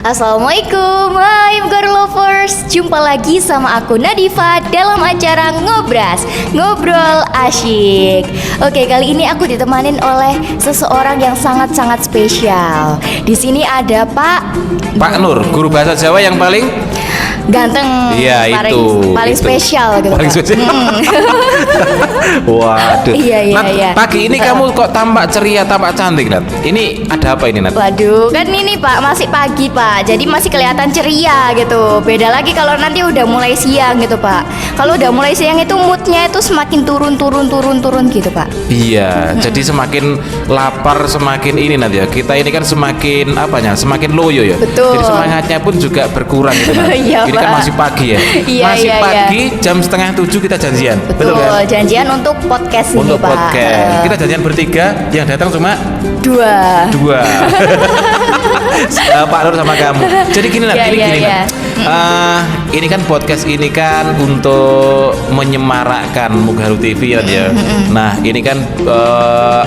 Assalamualaikum, hai girl lovers. Jumpa lagi sama aku Nadifa dalam acara Ngobras, Ngobrol Asyik. Oke, kali ini aku ditemanin oleh seseorang yang sangat-sangat spesial. Di sini ada Pak Nur, guru bahasa Jawa yang paling ganteng. Iya, paling itu. spesial gitu. Paling Pak. spesial. Waduh. Iya. Nat, pagi ini kamu kok tampak ceria, tampak cantik, Nat. Ini ada apa ini, Nat? Waduh, kan ini Pak masih pagi Pak, jadi masih kelihatan ceria gitu. Beda lagi kalau nanti udah mulai siang gitu Pak. Kalau udah mulai siang itu moodnya itu semakin turun gitu Pak. Iya, jadi semakin lapar, semakin ini Nat ya. Kita ini kan semakin apanya? Semakin loyo ya. Betul. Jadi semangatnya pun juga berkurang gitu, Nat. Iya, Ini kan Pak. masih pagi ya. Iya, masih iya, pagi, jam 6:30 kita janjian. Betul, kan? janjian untuk podcast ini Untuk Pak. podcast. Kita janjian bertiga, yang datang cuma Dua. Pak Nur sama kamu. Jadi gini Nat, Iya, gini iya. Nat. Ini kan podcast ini kan untuk menyemarakkan Mugharu TV ya. Nah, ini kan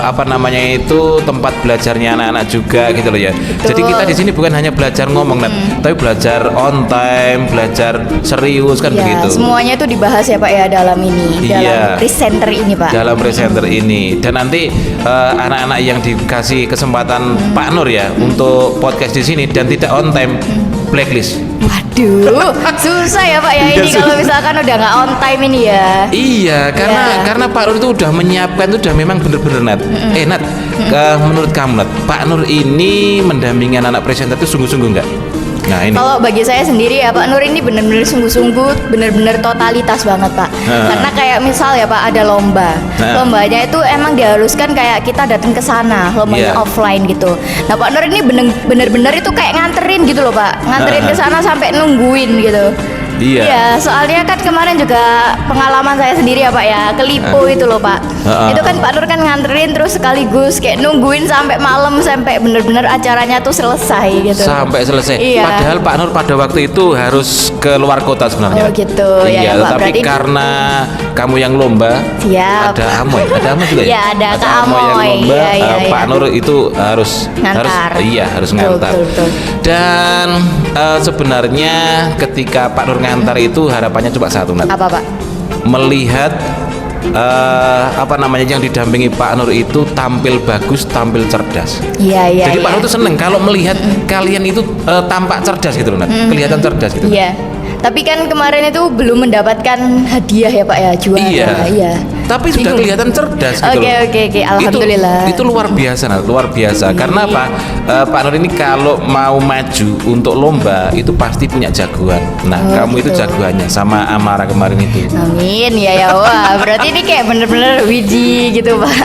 apa namanya itu tempat belajarnya anak-anak juga gitu loh ya. Jadi kita di sini bukan hanya belajar ngomong Nat, tapi belajar on time, belajar serius kan Ya, begitu. semuanya itu dibahas ya Pak ya dalam ini, dalam Iya. presenter ini Pak. Dalam presenter ini. Dan nanti anak-anak yang dikasih kesempatan Pak Nur ya untuk podcast di sini dan tidak on time, blacklist. Waduh, susah ya Pak ya Iya, ini kalau misalkan udah nggak on time ini ya. Iya, karena Pak Nur itu udah menyiapkan itu udah memang bener-bener Nat. Nat, menurut kamu Nat, Pak Nur ini mendampingi anak presenter itu sungguh-sungguh enggak? Nah ini. Kalau bagi saya sendiri ya Pak Nur ini benar-benar sungguh-sungguh, benar-benar totalitas banget Pak. Karena kayak misal ya Pak ada lomba, lombanya itu emang diharuskan kayak kita datang ke sana, lombanya Iya. offline gitu. Nah Pak Nur ini benar-benar itu kayak nganterin gitu loh Pak, nganterin ke sana sampai nungguin gitu. Iya. Iya, soalnya kan kemarin juga pengalaman saya sendiri ya Pak ya, ke Lipo itu loh Pak. Itu kan Pak Nur kan nganterin terus sekaligus kayak nungguin sampai malam sampai bener-bener acaranya tuh selesai gitu. Sampai selesai. Iya. Padahal Pak Nur pada waktu itu harus ke luar kota sebenarnya. Oh gitu, ya, Iya, ya, Pak. tapi Berarti- karena kamu yang lomba, Siap. ada Amoy juga ya? Iya, ada Kak Amoy yang Amoy. lomba, Iya, Pak iya. Nur itu harus Ngantar. harus Betul, ngantar. betul. Dan sebenarnya ketika Pak Nur ngantar itu harapannya cuma satu Nat. Apa Pak? Melihat apa namanya yang didampingi Pak Nur itu tampil bagus, tampil cerdas. Iya. Jadi Pak Nur tuh seneng kalau melihat kalian itu tampak cerdas gitu loh, Nat. Kelihatan cerdas gitu. Iya. Tapi kan kemarin itu belum mendapatkan hadiah ya Pak ya, juara. Iya. Tapi sudah Bingung. kelihatan cerdas gitu Oke, loh. oke. Alhamdulillah. Itu luar biasa, Nat. Luar biasa. Iya. Karena apa? Pak Nur ini kalau mau maju untuk lomba itu pasti punya jagoan. Nah, Oh, kamu itu gitu. jagoannya sama Amara kemarin itu. Amin ya wah. Berarti ini kayak bener-bener wiji gitu Pak.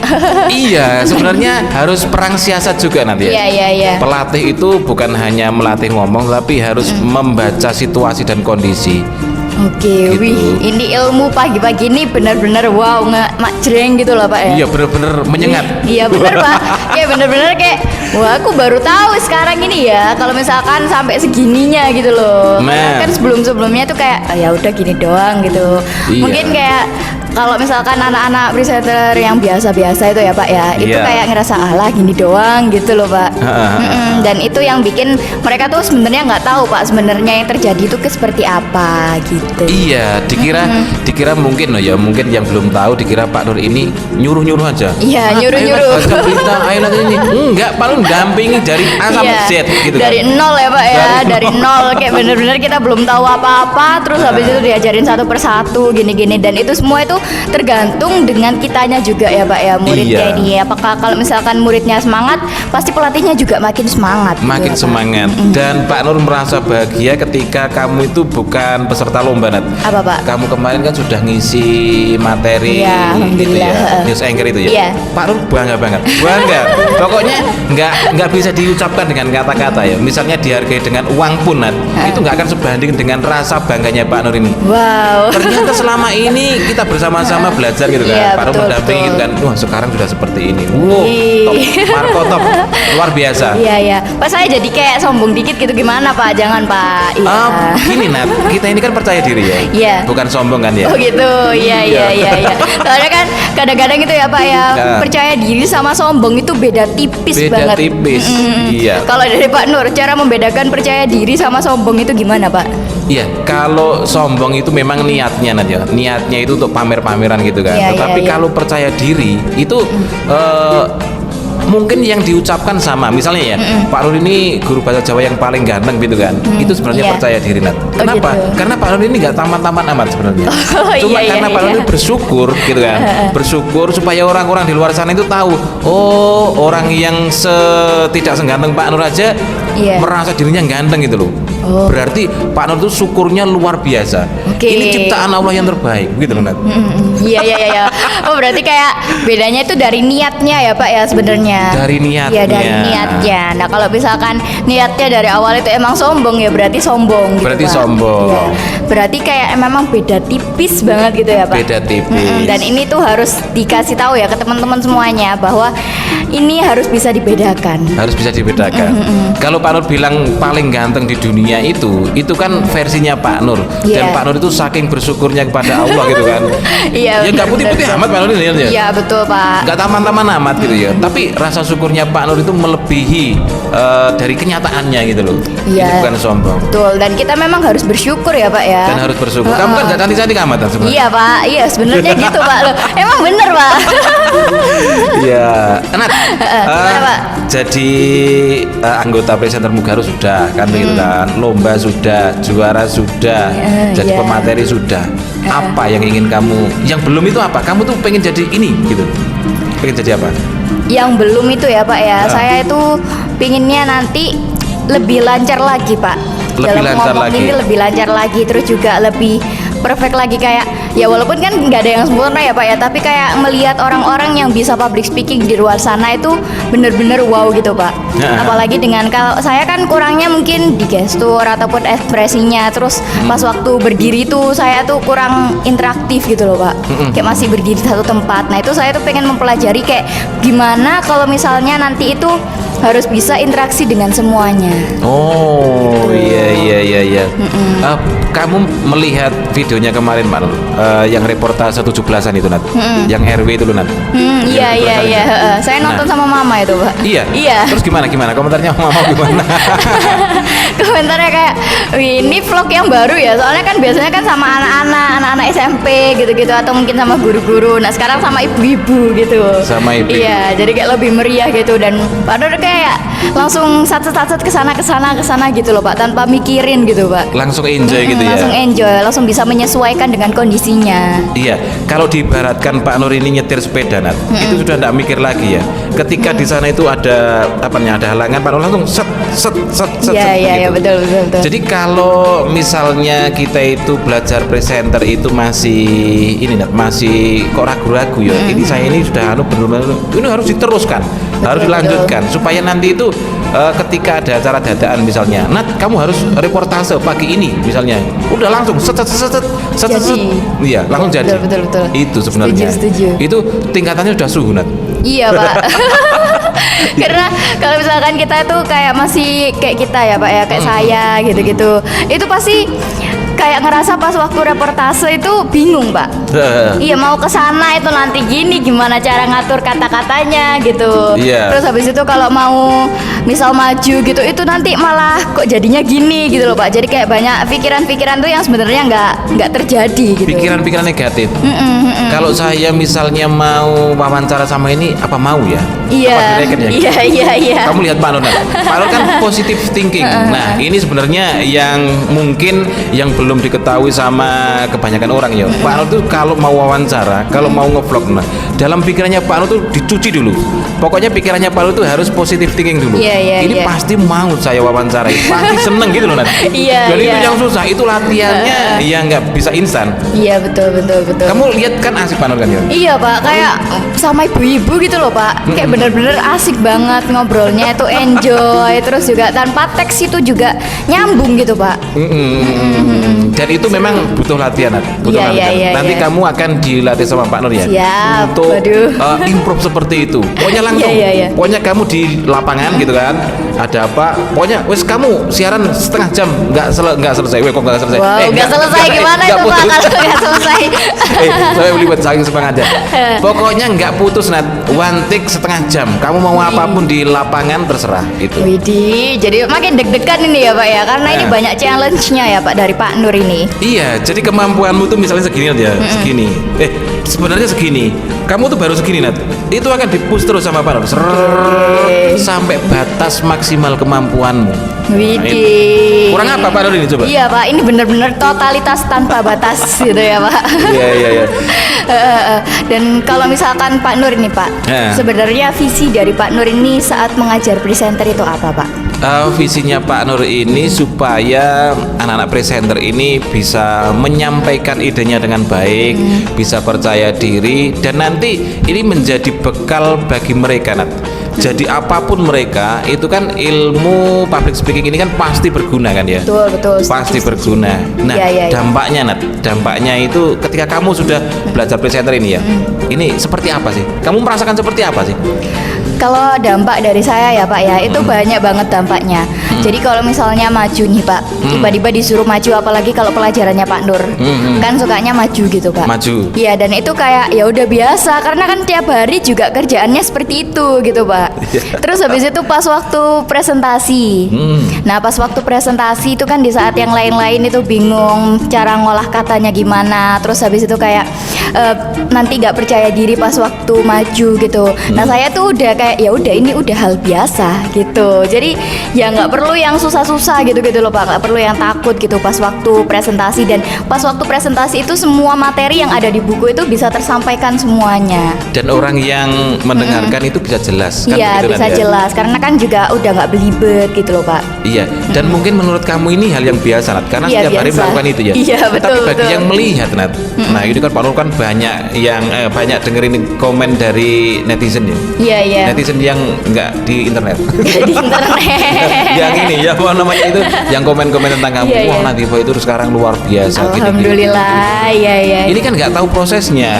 Iya, sebenarnya harus perang siasat juga nanti ya. Iya. Pelatih itu bukan hanya melatih ngomong, tapi harus membaca situasi dan kondisi. Oke, Gitu. wih, ini ilmu pagi-pagi ini benar-benar wow, jreng gitu loh Pak ya. Iya, bener-bener menyengat. Iya bener Pak, kayak bener-bener kayak wah aku baru tahu sekarang ini ya kalau misalkan sampai segininya gitu loh. Nah. Kan sebelum-sebelumnya tuh kayak ya udah gini doang gitu. Iya. Mungkin kayak kalau misalkan anak-anak presenter yang biasa-biasa itu ya Pak ya, itu Iya. kayak ngerasa alah gini doang gitu loh Pak. Dan itu yang bikin mereka tuh sebenarnya nggak tahu Pak sebenarnya yang terjadi itu seperti apa gitu. Iya, dikira mungkin loh ya, mungkin yang belum tahu dikira Pak Nur ini nyuruh-nyuruh aja. Iya, nyuruh-nyuruh. Ayo, Nat, baca berita, ayo nanti ini. Enggak, Pak Nur dampingi dari A sampai Z gitu kan. Dari nol ya Pak ya, Dari dari nol kayak bener-bener kita belum tahu apa-apa, terus habis itu diajarin satu persatu gini-gini dan itu semua itu tergantung dengan kitanya juga ya Pak ya muridnya Iya. ini. Apakah kalau misalkan muridnya semangat, pasti pelatihnya juga makin semangat. gitu Makin ya, Pak. semangat. Dan Pak Nur merasa bahagia ketika kamu itu bukan peserta lomba, Nat. Apa Pak? Kamu kemarin kan sudah ngisi materi Iya, gitu ya, alhamdulillah. news anchor itu ya. Iya. Pak Nur bangga banget, bangga. Pokoknya nggak bisa diucapkan dengan kata-kata ya. Misalnya dihargai dengan uang pun, Nat, itu nggak akan sebanding dengan rasa bangganya Pak Nur ini. Wow. Ternyata selama ini kita bersama sama-sama belajar gitu kan. Iya, Pak Nur betul, mendampingi gitu betul. kan. Wah, sekarang sudah seperti ini. Wow, top. Marco top. Luar biasa. Iya iya. Pak saya jadi kayak sombong dikit gitu gimana Pak? Jangan Pak. Iya. Gini Nat, kita ini kan percaya diri ya. Iya. Bukan sombong kan ya. Oh gitu, iya iya iya iya. Soalnya kan kadang-kadang itu ya Pak ya, Nah. percaya diri sama sombong itu beda tipis Beda banget. tipis. Iya. Kalau dari Pak Nur, cara membedakan percaya diri sama sombong itu gimana Pak? Iya, kalau sombong itu memang niatnya Nat ya. Niatnya itu untuk pamer-pameran gitu kan. Iya, Tetapi iya, iya. kalau percaya diri itu mungkin yang diucapkan sama. Misalnya ya, Pak Nur ini guru bahasa Jawa yang paling ganteng gitu kan. Itu sebenarnya Iya. percaya diri Nat. Oh, Kenapa? gitu. Karena Pak Nur ini nggak taman-taman amat sebenarnya. Oh, Cuma iya, karena iya, Pak Nur iya. ini bersyukur gitu kan. Bersyukur supaya orang-orang di luar sana itu tahu, oh, orang yang tidak seganteng Pak Nur aja Iya. merasa dirinya ganteng gitu loh. Oh. Berarti Pak Nur itu syukurnya luar biasa. Oke. Ini ciptaan Allah yang terbaik, gitu loh Nat. Iya iya iya. Oh berarti kayak bedanya itu dari niatnya ya Pak ya sebenarnya. Dari niatnya. Iya dari niatnya. Nah kalau misalkan niatnya dari awal itu emang sombong ya berarti sombong. Gitu, Berarti Pak. sombong. Iya. Berarti kayak memang beda tipis banget gitu ya Pak. Beda tipis. Dan ini tuh harus dikasih tahu ya ke teman-teman semuanya bahwa ini harus bisa dibedakan. Harus bisa dibedakan. Kalau Pak Nur bilang paling ganteng di dunia itu kan versinya Pak Nur. Dan Iya. Pak Nur itu saking bersyukurnya kepada Allah gitu kan. Iya. Ya nggak benar, putih-putih benar. amat Pak Nur ini ya. Iya betul Pak. Nggak taman-taman amat gitu ya. Tapi rasa syukurnya Pak Nur itu melebihi dari kenyataannya gitu loh. Iya. Itu bukan sombong. Betul dan kita memang harus bersyukur ya Pak ya. Dan harus bersyukur. Kamu kan nggak cantik-cantik amat kan sebenarnya. Iya Pak, iya sebenarnya gitu Pak. Loh, emang bener Pak. Iya, Nat. Gimana, Pak? Jadi anggota presenter Mugaru sudah kan begitu kan, lomba sudah, juara sudah, jadi iya. pemateri sudah. Apa yang ingin kamu? Yang belum itu apa? Kamu tuh pengen jadi ini gitu. Pengen jadi apa? Yang belum itu ya Pak ya. Saya itu pinginnya nanti lebih lancar lagi Pak. Lebih Dalam lancar ngomong lagi. ini lebih lancar lagi terus juga lebih perfect lagi kayak ya walaupun kan nggak ada yang sempurna ya Pak ya tapi kayak melihat orang-orang yang bisa public speaking di luar sana itu bener-bener wow gitu Pak. Ya. Apalagi dengan kalau saya kan kurangnya mungkin di gestur ataupun ekspresinya terus pas waktu berdiri tuh saya tuh kurang interaktif gitu loh Pak. Kayak masih berdiri di satu tempat. Nah itu saya tuh pengen mempelajari kayak gimana kalau misalnya nanti itu harus bisa interaksi dengan semuanya. Oh iya. Kamu melihat videonya kemarin Pak Nur, yang reportase 17-an itu Nat, yang RW itu loh Nat. Iya Yang iya reportase iya. itu. Saya nonton Nah, sama mama itu Pak. Iya. Iya. Terus gimana komentarnya mama gimana? Komentarnya kayak "Wih, ini vlog yang baru ya soalnya kan biasanya kan sama anak-anak SMP gitu-gitu atau mungkin sama guru-guru nah sekarang sama ibu-ibu gitu Sama ibu. iya jadi kayak lebih meriah gitu dan padahal kayak langsung sat-sat kesana gitu loh Pak tanpa mikirin gitu Pak Langsung enjoy gitu ya. langsung enjoy langsung bisa menyesuaikan dengan kondisinya Iya, kalau diibaratkan Pak Nur ini nyetir sepeda Nat, itu sudah tidak mikir lagi ya. Ketika di sana itu ada ada halangan, Pak Nur langsung set iya begitu. betul Jadi kalau misalnya kita itu belajar presenter itu masih ini Nat, masih kok ragu-ragu ya. Ini saya ini sudah benar-benar ini harus diteruskan, harus dilanjutkan supaya nanti itu ketika ada acara dadaan misalnya, Nat kamu harus reportase pagi ini misalnya, udah langsung set. Jadi. Iya, langsung jadi. Betul. Itu sebenarnya. Setuju. Itu tingkatannya sudah suhu Nat. Iya Pak. Karena kalau misalkan kita tuh kayak masih kayak kita ya Pak ya kayak saya gitu-gitu. Itu pasti kayak ngerasa pas waktu reportase itu bingung Pak. Iya mau ke sana itu nanti gini gimana cara ngatur kata-katanya gitu. Iya. Terus habis itu kalau mau misal maju gitu itu nanti malah kok jadinya gini gitu loh Pak. Jadi kayak banyak pikiran-pikiran tuh yang sebenarnya nggak terjadi gitu. Pikiran-pikiran negatif. Kalau saya misalnya mau wawancara sama ini, apa mau ya? Iya. Apa direken ya? Iya. Kamu lihat Pak Nur, Pak Nur kan positive thinking. Nah, ini sebenarnya yang mungkin yang belum diketahui sama kebanyakan orang ya. Pak Nur tuh kalau mau wawancara, kalau mau ngevlog, nah, dalam pikirannya Pak Nur tuh dicuci dulu. Pokoknya pikirannya Pak Nur tuh harus positive thinking dulu. Iya, ini iya. pasti mau saya wawancarai, pasti seneng gitu loh Nat. Iya, Dan itu iya. yang susah, itu latihannya ya nggak bisa instan. Iya betul. Kamu lihat kan asik Pak Nur kan ya? Iya Pak, kayak sama ibu-ibu gitu loh Pak. Kayak bener-bener asik banget ngobrolnya itu enjoy. Terus juga tanpa teks itu juga nyambung gitu Pak. Dan itu memang butuh latihan, Nat. Butuh Iya, latihan. iya, Nanti iya. kamu akan dilatih sama Pak Nur ya. Siap. Untuk Waduh. improve seperti itu. Pokoknya langsung. Iya, iya. Pokoknya kamu di lapangan gitu kan. Ada apa? Pokoknya wes kamu siaran setengah jam nggak selesai. Weh, kok nggak selesai? Wow, nggak selesai gimana nggak itu Pak putus. kalau nggak selesai? Saya beli buat saking semangatnya. Pokoknya nggak putus, Nat. One take setengah jam. Kamu mau apapun di lapangan terserah itu. Widih, jadi makin deg-degan ini ya Pak ya, karena ini Nah. banyak challenge-nya ya Pak dari Pak Nur ini. Iya, jadi kemampuanmu tuh misalnya segini aja, segini. Sebenarnya segini. Kamu tuh baru segini, Nat. Itu akan dipush terus sama Pak Nur. Sampai batas maksimal kemampuanmu. Widih. Kurang apa Pak Nur ini coba? Iya Pak, ini benar-benar totalitas tanpa batas gitu ya Pak. Iya. Dan kalau misalkan Pak Nur ini Pak, Ya. sebenarnya visi dari Pak Nur ini saat mengajar presenter itu apa Pak? Visinya Pak Nur ini supaya anak-anak presenter ini bisa menyampaikan idenya dengan baik, bisa percaya diri, dan nanti ini menjadi bekal bagi mereka, Nat. Jadi apapun mereka itu kan ilmu public speaking ini kan pasti berguna kan ya. Betul. Pasti berguna. Nah, Iya. dampaknya, Nat, dampaknya itu ketika kamu sudah belajar presenter ini ya. Ini seperti apa sih? Kamu merasakan seperti apa sih? Kalau dampak dari saya ya Pak ya, itu banyak banget dampaknya. Jadi kalau misalnya maju nih Pak, tiba-tiba disuruh maju, apalagi kalau pelajarannya Pak Nur, kan sukanya maju gitu Pak. Maju. Iya, dan itu kayak ya udah biasa, karena kan tiap hari juga kerjaannya seperti itu gitu Pak. Terus habis itu pas waktu presentasi, nah pas waktu presentasi itu kan di saat yang lain-lain itu bingung cara ngolah katanya gimana. Terus habis itu kayak nanti nggak percaya diri pas waktu maju gitu. Nah saya tuh udah kayak ya udah ini udah hal biasa gitu. Jadi ya nggak perlu yang susah-susah gitu loh Pak, nggak perlu yang takut gitu pas waktu presentasi. Dan pas waktu presentasi itu semua materi yang ada di buku itu bisa tersampaikan semuanya. Dan orang yang mendengarkan itu bisa jelas kan Iya begitu, bisa Nat, ya? jelas karena kan juga udah nggak belibet gitu loh Pak. Iya, dan mungkin menurut kamu ini hal yang biasa, Nat, karena Iya, setiap hari biasa. melakukan itu ya. Iya, betul, Tapi bagi betul. yang melihat, Nat, nah ini kan Pak Nur kan banyak yang banyak dengerin komen dari netizen ya. Iya. Netizen yang nggak di internet. Di internet. Yang ini ya apa namanya itu, yang komen-komen tentang kamu. Iya, Wah, iya. Nadifa itu sekarang luar biasa. gini-gini. Alhamdulillah, iya. Ini kan nggak tahu prosesnya,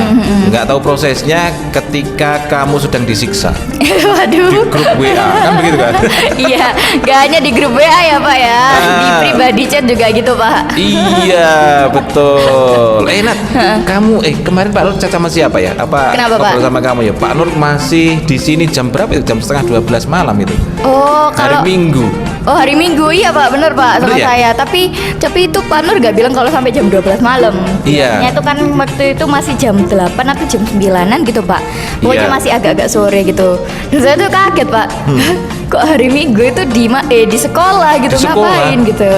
nggak tahu prosesnya ketika kamu sedang disiksa di Waduh. grup WA, kan begitu kan? Iya, gak hanya di grup WA ya Pak ya, di Ah. pribadi chat juga gitu Pak. Iya, betul. Nat, kamu kemarin Pak Nur chat sama siapa ya? Apa Kenapa, Pak? ngobrol sama kamu ya? Pak Nur masih di sini jam berapa itu? Jam setengah 12 malam itu. Oh, Hari kalau Minggu. Oh hari Minggu iya Pak, bener Pak sama Bener ya? saya. Tapi itu Pak Nur gak bilang kalau sampai jam 12 malam. Iya. Biasanya itu kan waktu itu masih jam 8 atau jam 9-an gitu Pak. Pokoknya Iya. masih agak-agak sore gitu. Dan saya tuh kaget Pak. Kok hari Minggu itu di sekolah gitu, Di sekolah. ngapain gitu.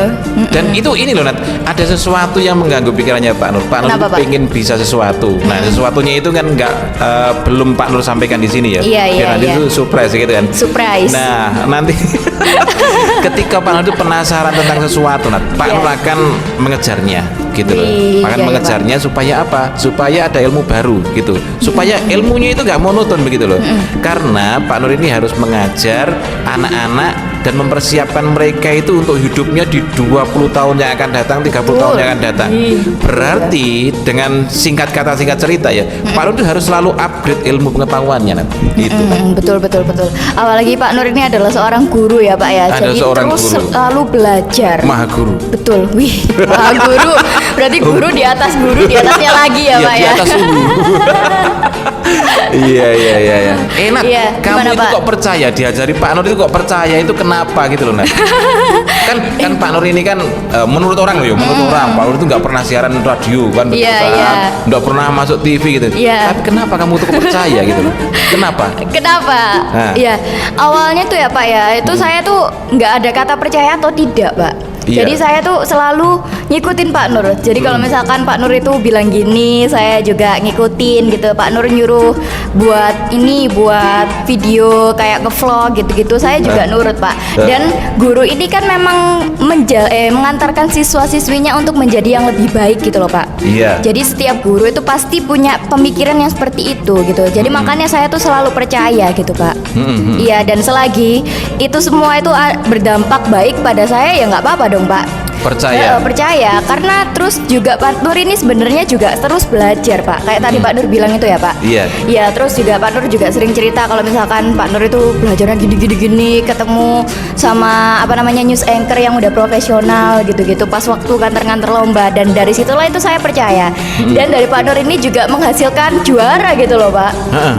Dan itu ini loh Nat, ada sesuatu yang mengganggu pikirannya Pak Nur. Pak Nur Kenapa, Pak? pengen bisa sesuatu. Nah, sesuatunya itu kan nggak belum Pak Nur sampaikan di sini ya. Iya, Biar iya, nanti iya. itu surprise gitu kan. Surprise. Nah, nanti ketika Pak Nur itu penasaran tentang sesuatu, Nat, Pak Iya. Nur akan mengejarnya gitu loh. Iya, Akan iya, mengejarnya supaya apa? Supaya ada ilmu baru gitu. Supaya ilmunya itu nggak monoton begitu loh. Karena Pak Nur ini harus mengajar anak-anak dan mempersiapkan mereka itu untuk hidupnya di 20 tahun yang akan datang, 30 tahun yang akan datang. Berarti dengan singkat kata singkat cerita ya, Pak Nur itu harus selalu upgrade ilmu pengetahuannya, Nat. Gitu. Betul. Apalagi Pak Nur ini adalah seorang guru ya Pak ya. Ada Jadi seorang terus guru. selalu belajar. Maha guru. Betul. Wih, maha guru. Berarti guru di atas guru di atasnya lagi ya Iya, Pak di ya. atas suhu. Iya. Enak. Iya, Kamu gimana, itu Pak? kok percaya diajari Pak Nur itu kok percaya itu kenapa gitu loh, Nat? kan Pak Nur ini kan menurut orang loh ya, menurut orang Pak Nur itu nggak pernah siaran radio kan begitu Iya, kan, iya. nggak pernah masuk TV gitu. Iya. Tapi kenapa kamu tuh kok percaya gitu loh? Kenapa? Kenapa? Nah. Ya, awalnya tuh ya Pak ya, itu saya tuh nggak ada kata percaya atau tidak Pak. Iya. Jadi saya tuh selalu ngikutin Pak Nur. Jadi kalau misalkan Pak Nur itu bilang gini, saya juga ngikutin gitu. Pak Nur nyuruh buat video kayak nge-vlog gitu-gitu, saya juga nurut Pak. Dan guru ini kan memang mengantarkan siswa-siswinya untuk menjadi yang lebih baik gitu loh Pak. Iya. Jadi setiap guru itu pasti punya pemikiran yang seperti itu gitu. Jadi makanya saya tuh selalu percaya gitu Pak. Iya, dan selagi itu semua itu berdampak baik pada saya ya nggak apa-apa dong Pak. Percaya karena terus juga Pak Nur ini sebenarnya juga terus belajar Pak. Kayak tadi Pak Nur bilang itu ya Pak. Iya. Iya, terus juga Pak Nur juga sering cerita kalau misalkan Pak Nur itu belajarnya gini, ketemu sama apa namanya news anchor yang udah profesional gitu-gitu pas waktu nganter-nganter lomba, dan dari situlah itu saya percaya. Dan dari Pak Nur ini juga menghasilkan juara gitu loh Pak.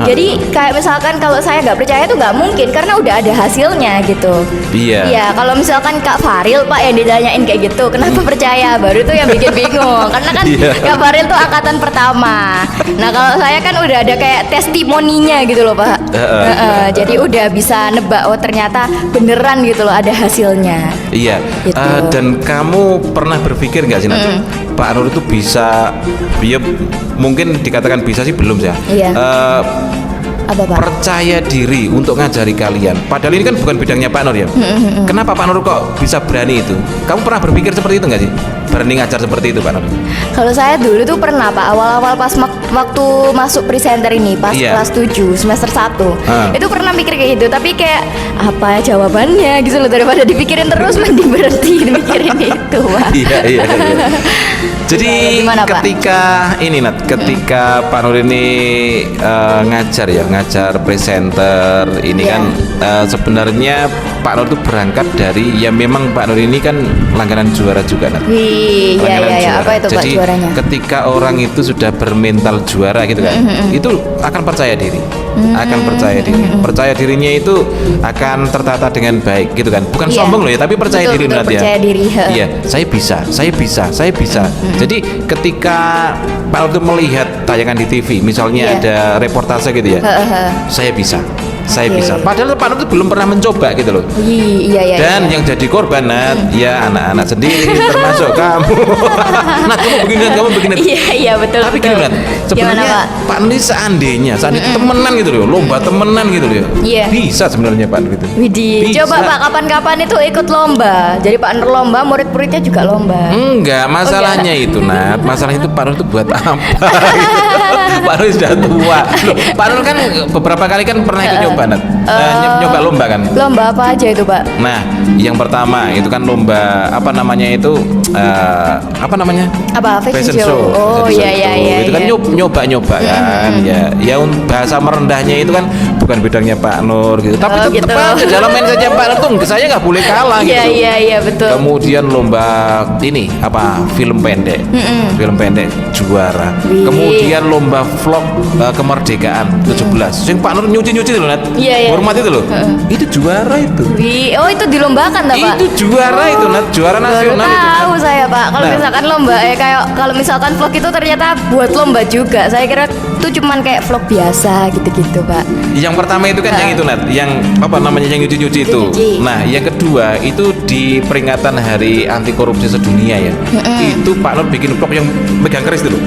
Jadi kayak misalkan kalau saya nggak percaya itu nggak mungkin karena udah ada hasilnya gitu. Iya. Iya, kalau misalkan Kak Faril Pak yang ditanyain kayak gitu, kenapa percaya? Baru itu yang bikin bingung. Karena kan Iya. Kak Faril tuh angkatan pertama. Nah, kalau saya kan udah ada kayak testimoninya gitu loh, Pak. Jadi udah bisa nebak, oh ternyata beneran gitu loh ada hasilnya. Iya. Gitu. Dan kamu pernah berpikir nggak sih Nat, Pak Nur itu bisa, ya mungkin dikatakan bisa sih belum ya. Iya. Apa Pak? Percaya diri untuk ngajari kalian. Padahal ini kan bukan bidangnya Pak Nur ya. Kenapa Pak Nur kok bisa berani itu? Kamu pernah berpikir seperti itu nggak sih? Berani ngajar seperti itu Pak Nur? Kalau saya dulu tuh pernah Pak, awal-awal pas waktu masuk presenter ini pas Iya. kelas 7 semester 1 itu pernah mikir kayak gitu, tapi kayak apa jawabannya gitu loh, daripada dipikirin terus mending berhenti mikirin itu Pak. Iya. Jadi Gimana, Pak? ketika Pak Nur ini ngajar presenter ini Iya. kan sebenarnya Pak Nur itu berangkat dari, ya memang Pak Nur ini kan langganan juara juga Nat. Wih, Langganan ya. juara. Apa itu Pak Jadi juaranya? ketika orang itu sudah bermental juara gitu kan, itu akan percaya diri, percaya dirinya itu akan tertata dengan baik gitu kan, bukan Iya. sombong loh ya, tapi percaya Betul, diri betul, Nat ya. percaya diri. Iya, saya bisa. Jadi ketika Pak Nur itu melihat tayangan di TV, misalnya Iya. ada reportase gitu ya, saya bisa. Oke. Padahal Pak Nur itu belum pernah mencoba gitu loh. Iya. Dan yang jadi korban Nat, ya anak-anak sendiri termasuk kamu. Nat, kamu begini. Iya betul. Tapi betul. gini Nat, Gimana, sebenarnya Pak? Pak Nur ini seandainya temenan gitu loh, lomba temenan gitu loh. Iya. Bisa sebenarnya Pak Nur itu. Widih, Bisa. coba Pak kapan-kapan itu ikut lomba. Jadi Pak Nur lomba, murid-muridnya juga lomba. Enggak, masalahnya itu Nat, masalahnya itu Pak Nur itu buat apa? Pak Nur sudah tua. Loh, Pak Nur kan beberapa kali kan pernah ikut nyoba Nat. Nyoba lomba kan. Lomba apa aja itu Pak? Nah, yang pertama itu kan lomba apa namanya itu Apa fashion show? Oh Fashion iya. show. Itu kan nyoba kan ya bahasa merendahnya itu kan bukan bidangnya Pak Nur gitu. Tapi Oh, tetap gitu. aja dalam mensanya Pak Nur tuh saya nggak boleh kalah gitu. Iya betul. Kemudian lomba ini film pendek. Film pendek juara. Wih. Kemudian lomba vlog kemerdekaan 17. Sing Pak Nur nyuci loh Nat. Iya. Hormat itu loh. Itu juara itu. Wih, oh itu dilombakan tak Pak? Itu juara itu Nat, juara Baru nasional itu. tahu saya Pak. Kalau Nah. misalkan lomba kayak kalau misalkan vlog itu ternyata buat lomba juga. Saya kira itu cuman kayak vlog biasa gitu-gitu Pak. Yang pertama itu kan yang itu Nat, yang apa namanya yang nyuci-nyuci itu. Nyuci. Nah, yang kedua itu di peringatan Hari Anti Korupsi Sedunia ya. Itu Pak Nur bikin vlog yang megang keris itu loh.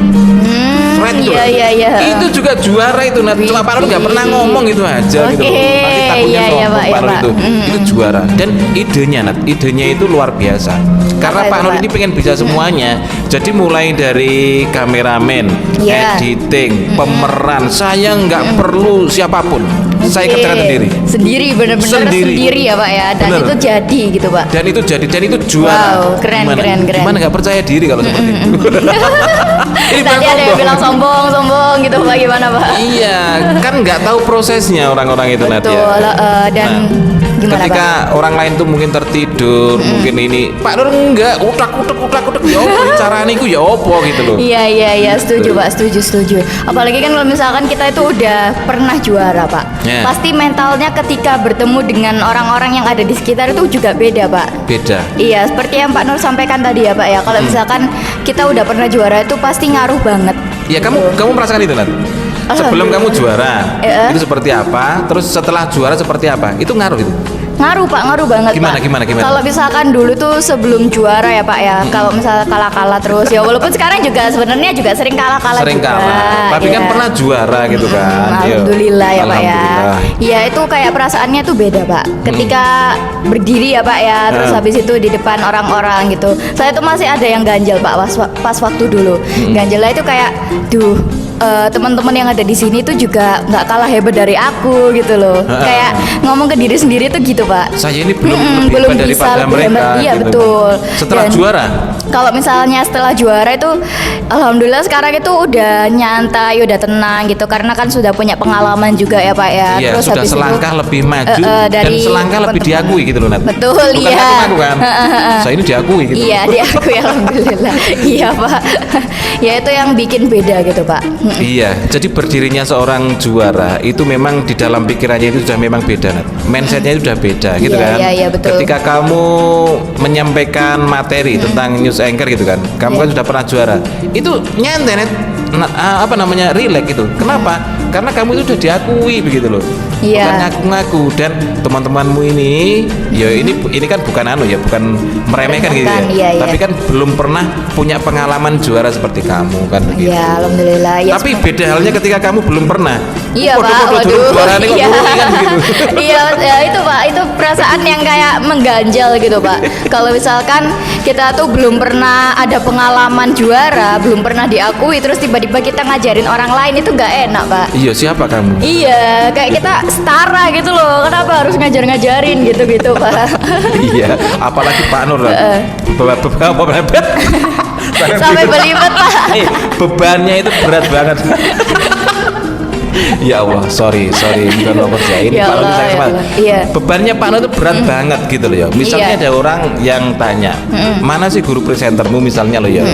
Keren itu loh. Iya. Itu juga juara itu Nat. Cuma Pak Nur nggak pernah ngomong itu aja gitu loh. Oke, Pasti takutnya iya, sombong Pak, Pak Nur Pak. itu. Itu juara. Dan idenya Nat, idenya itu luar biasa. Karena Apa itu, Pak Nur Pak? ini pengen bisa semuanya. Jadi mulai dari kameramen, Iya. editing, pemeran, saya nggak perlu siapapun. Saya Oke. kerjakan sendiri. Sendiri bener-bener sendiri ya Pak ya. Dan Bener. itu jadi gitu Pak. Dan itu juara. Wow, keren, Gimana? keren. Gimana nggak percaya diri kalau seperti itu? Ini bukan Tadi ada yang sombong. bilang sombong gitu Pak, gimana Pak? Iya, kan nggak tahu prosesnya orang-orang itu Nat, Betul, ya. dan gimana ketika Pak? orang lain tuh mungkin tertidur, mungkin ini Pak Nur enggak utak ya opo carane iku ya opo gitu loh. Iya, setuju Pak, setuju. Apalagi kan kalau misalkan kita itu udah pernah juara Pak, Ya. pasti mentalnya ketika bertemu dengan orang-orang yang ada di sekitar itu juga beda Pak. Beda. Iya, seperti yang Pak Nur sampaikan tadi ya Pak ya. Kalau misalkan kita udah pernah juara itu pasti ngaruh banget. Ya kamu merasakan itu Nat? Sebelum kamu juara itu seperti apa? Terus setelah juara seperti apa? Itu ngaruh itu. Ngaruh Pak, ngaruh banget Gimana, Pak. gimana? Kalau misalkan dulu tuh sebelum juara ya Pak ya, kalau misalnya kalah-kalah terus ya, walaupun sekarang juga sebenarnya juga sering kalah-kalah Sering juga. kalah. Tapi kan Iya. pernah juara gitu kan. Iya. Alhamdulillah ya Pak ya. Alhamdulillah. Iya itu kayak perasaannya tuh beda Pak. Ketika berdiri ya Pak ya, terus habis itu di depan orang-orang gitu. Saya tuh masih ada yang ganjel Pak pas waktu dulu. Ganjelnya itu kayak, duh teman-teman yang ada di sini tuh juga nggak kalah hebat dari aku gitu loh. Kayak ngomong ke diri sendiri tuh gitu Pak. Saya ini belum lebih belum hebat bisa daripada lebih mereka. hebat. Iya gitu. betul. Setelah Dan juara, kalau misalnya setelah juara itu, alhamdulillah sekarang itu udah nyantai, udah tenang gitu karena kan sudah punya pengalaman juga ya Pak ya. iya, Terus sudah habis itu, selangkah lebih maju dan dari selangkah lebih teman-teman. diakui gitu loh Nat. Betul, Bukan iya. aku kan. Saya ini diakui gitu. Iya diakui alhamdulillah. Iya Pak. Ya itu yang bikin beda gitu Pak. Iya, jadi berdirinya seorang juara itu memang di dalam pikirannya itu sudah memang beda, Nat. Mindsetnya itu sudah beda, gitu Iya, kan? iya, iya, betul. Ketika kamu menyampaikan materi tentang news anchor gitu kan, kamu kan sudah pernah juara. Itu nyantai, Nat. Apa namanya, relax gitu. Kenapa? Karena kamu itu sudah diakui begitu loh. Iya. Bukan ngaku-ngaku dan teman-temanmu ini, ya ini kan bukan bukan meremehkan gitu ya. Iya, iya. Tapi kan belum pernah punya pengalaman juara seperti kamu kan begitu. Ya alhamdulillah. Ya, Tapi beda halnya ketika kamu belum pernah. Iya Pak, Waduh, waduh. juara nih kok Iya. gurui kan begitu. Iya, ya itu Pak, itu perasaan yang kayak mengganjal gitu Pak. Kalau misalkan kita tuh belum pernah ada pengalaman juara, belum pernah diakui, terus tiba-tiba kita ngajarin orang lain itu nggak enak Pak. Iya, siapa kamu? Iya, kayak kita setara gitu loh. Kenapa harus ngajar-ngajarin gitu-gitu Pak? Iya, apalagi Pak Nur lah. Sampai belibet Pak. Bebannya itu berat banget. Ya Allah, sorry bukan lovers ya. Ini Ya Pak Nur Allah, sayang ya sama. Allah. Iya. Bebannya Pak Nur itu berat banget gitu loh ya. Misalnya Iya. ada orang yang tanya, mana sih guru presentermu misalnya loh ya.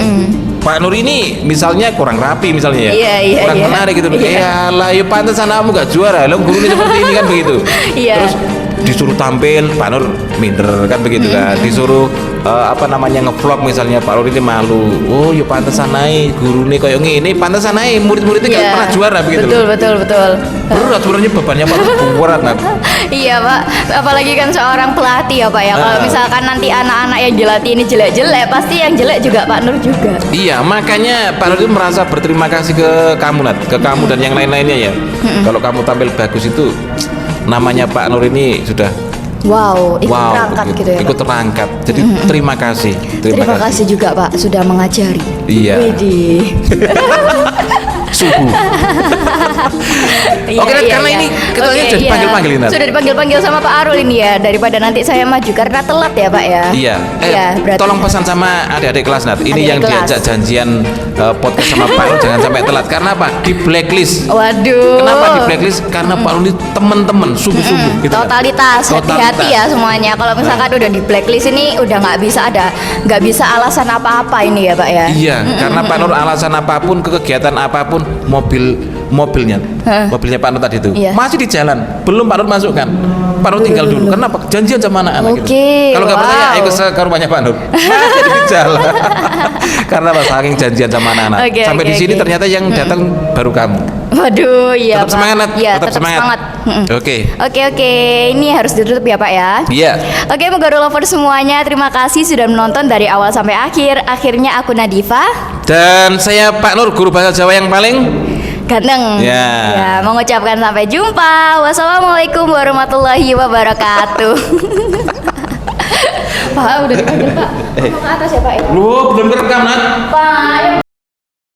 Pak Nur ini misalnya kurang rapi misalnya ya, Iya, iya, kurang iya. menarik gitu. Iya. Ya lah, ya pantesan kamu gak juara. Lo gurunya seperti ini kan begitu. Iya. Terus disuruh tampil, Pak Nur minder kan begitu kan. Disuruh apa namanya ngevlog misalnya, Pak Nur ini malu. Oh, ya pantesan naik guru nih kayak gini, pantesan naik murid-muridnya gak Iya. pernah juara begitu. Betul. Berat sebenarnya bebannya Pak Nur berat Nat. Iya Pak, apalagi kan seorang pelatih ya Pak ya. Kalau misalkan nanti anak-anak yang dilatih ini jelek-jelek, pasti yang jelek juga Pak Nur juga. Iya, makanya Pak Nur itu merasa berterima kasih ke kamu Nat, ke kamu dan yang lain-lainnya ya. Kalau kamu tampil bagus itu namanya Pak Nur ini sudah Wow, ikut wow terangkat begitu. gitu ya Pak. Ikut terangkat. Jadi terima kasih. Terima kasih juga Pak sudah mengajari. Iya. Widih. Suhu. Iya, Oke, Nat, iya, karena iya. ini kita Oke, sudah dipanggil-panggil ini, Nat. Sudah dipanggil-panggil sama Pak Arul ini ya, daripada nanti saya maju karena telat ya Pak ya. Iya. Iya, berarti. Tolong pesan sama adik-adik kelas Nat. Ini Adik-adik yang kelas. diajak janjian podcast sama Pak Nur jangan sampai telat. Karena apa? Di blacklist. Waduh. Kenapa di blacklist? Karena Pak Nur ini teman-teman sungguh-sungguh gitu. Nat. Totalitas, hati-hati ya semuanya. Kalau misalkan udah di blacklist ini udah nggak bisa alasan apa-apa ini ya Pak ya. Iya, karena Pak Nur alasan apapun, ke kegiatan apapun, mobilnya Pak Nur tadi itu Iya. masih di jalan, belum Pak Nur masuk kan. Pak Nur tinggal dulu. Kenapa? Janjian sama anak-anak gitu. Oke, Kalau nggak percaya, wow. ayo ke rumahnya Pak Nur. Masih di jalan. Karena apa? Saking janjian sama anak-anak. Oke, Sampai oke, di sini oke. ternyata yang datang baru kamu. Waduh, iya Tetap Pak. semangat, Nat. Iya, Tetap semangat. Oke. Oke, ini harus ditutup ya Pak ya. Iya. Oke, Megaro Lover semuanya, terima kasih sudah menonton dari awal sampai akhir. Akhirnya aku Nadifa Dan saya Pak Nur, guru bahasa Jawa yang paling ganteng. Ya. Ya, mengucapkan sampai jumpa. Wassalamualaikum warahmatullahi wabarakatuh. Pak, udah dipanggil Pak. Mau ke atas ya Pak ya? lu belum kerekam Nat. Pak.